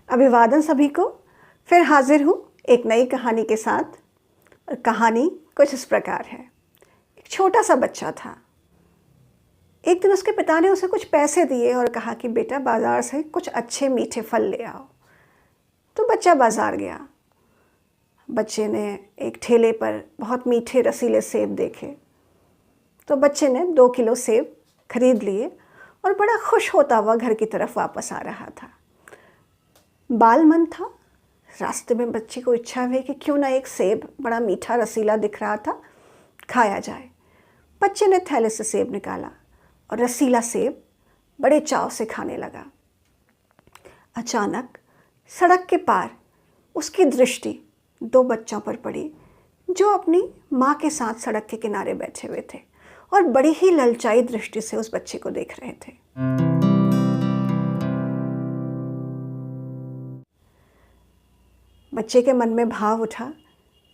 अभिवादन सभी को। फिर हाजिर हूँ एक नई कहानी के साथ। और कहानी कुछ इस प्रकार है। एक छोटा सा बच्चा था। एक दिन उसके पिता ने उसे कुछ पैसे दिए और कहा कि बेटा बाज़ार से कुछ अच्छे मीठे फल ले आओ। तो बच्चा बाज़ार गया। बच्चे ने एक ठेले पर बहुत मीठे रसीले सेब देखे, तो बच्चे ने 2 किलो सेब खरीद लिए और बड़ा खुश होता हुआ घर की तरफ वापस आ रहा था। बाल मन था। रास्ते में बच्चे को इच्छा हुई कि क्यों ना एक सेब बड़ा मीठा रसीला दिख रहा था, खाया जाए। बच्चे ने थैले से सेब निकाला और रसीला सेब बड़े चाव से खाने लगा। अचानक सड़क के पार उसकी दृष्टि 2 बच्चों पर पड़ी जो अपनी माँ के साथ सड़क के किनारे बैठे हुए थे और बड़ी ही ललचाई दृष्टि से उस बच्चे को देख रहे थे। बच्चे के मन में भाव उठा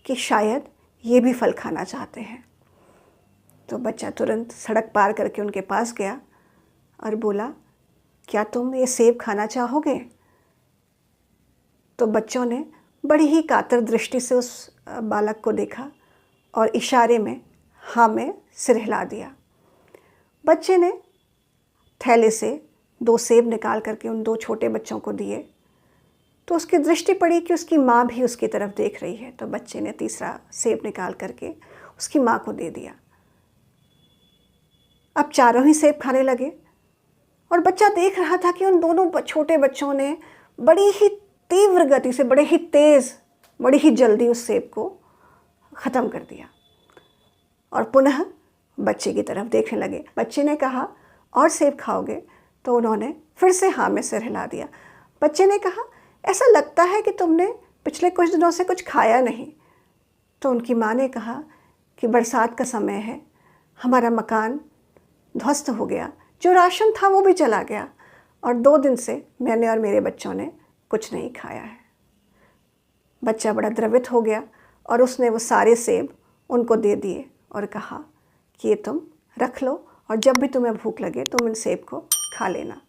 कि शायद ये भी फल खाना चाहते हैं। तो बच्चा तुरंत सड़क पार करके उनके पास गया और बोला, क्या तुम ये सेब खाना चाहोगे? तो बच्चों ने बड़ी ही कातर दृष्टि से उस बालक को देखा और इशारे में हाँ में सिर हिला दिया। बच्चे ने थैले से 2 सेब निकाल करके उन 2 छोटे बच्चों को दिए। तो उसकी दृष्टि पड़ी कि उसकी माँ भी उसकी तरफ देख रही है। तो बच्चे ने तीसरा सेब निकाल करके उसकी माँ को दे दिया। अब चारों ही सेब खाने लगे और बच्चा देख रहा था कि उन दोनों छोटे बच्चों ने बड़ी ही तीव्र गति से, बड़े ही तेज़, बड़ी ही जल्दी उस सेब को ख़त्म कर दिया और पुनः बच्चे की तरफ देखने लगे। बच्चे ने कहा, और सेब खाओगे? तो उन्होंने फिर से हाँ में सिर हिला दिया। बच्चे ने कहा, ऐसा लगता है कि तुमने पिछले कुछ दिनों से कुछ खाया नहीं। तो उनकी माँ ने कहा कि बरसात का समय है, हमारा मकान ध्वस्त हो गया, जो राशन था वो भी चला गया और 2 दिन से मैंने और मेरे बच्चों ने कुछ नहीं खाया है। बच्चा बड़ा द्रवित हो गया और उसने वो सारे सेब उनको दे दिए और कहा कि ये तुम रख लो और जब भी तुम्हें भूख लगे तुम इन सेब को खा लेना।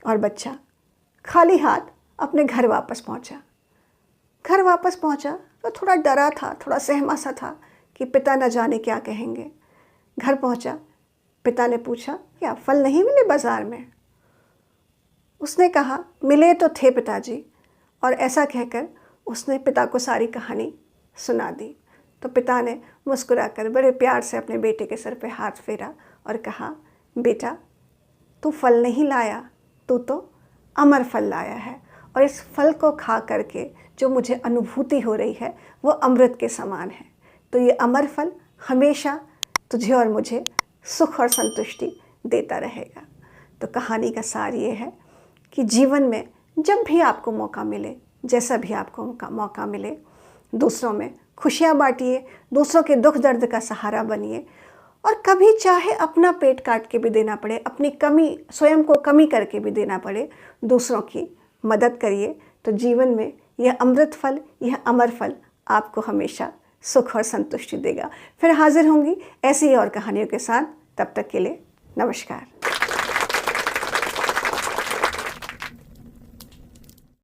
और बच्चा खाली हाथ अपने घर वापस पहुंचा। घर वापस पहुंचा तो थोड़ा डरा था, थोड़ा सहमा सा था कि पिता न जाने क्या कहेंगे। घर पहुंचा, पिता ने पूछा, क्या फल नहीं मिले बाज़ार में? उसने कहा, मिले तो थे पिताजी। और ऐसा कहकर उसने पिता को सारी कहानी सुना दी। तो पिता ने मुस्कुराकर बड़े प्यार से अपने बेटे के सर पे हाथ फेरा और कहा, बेटा तू फल नहीं लाया, तू तो अमर फल लाया है और इस फल को खा करके जो मुझे अनुभूति हो रही है वो अमृत के समान है। तो ये अमर फल हमेशा तुझे और मुझे सुख और संतुष्टि देता रहेगा। तो कहानी का सार ये है कि जीवन में जब भी आपको मौका मिले, जैसा भी आपको मौका मिले, दूसरों में खुशियाँ बांटिए, दूसरों के दुख दर्द का सहारा बनिए और कभी चाहे अपना पेट काट के भी देना पड़े, अपनी कमी, स्वयं को कमी करके भी देना पड़े, दूसरों की मदद करिए। तो जीवन में यह अमृत फल, यह अमर फल आपको हमेशा सुख और संतुष्टि देगा। फिर हाजिर होंगी ऐसी ही और कहानियों के साथ। तब तक के लिए नमस्कार।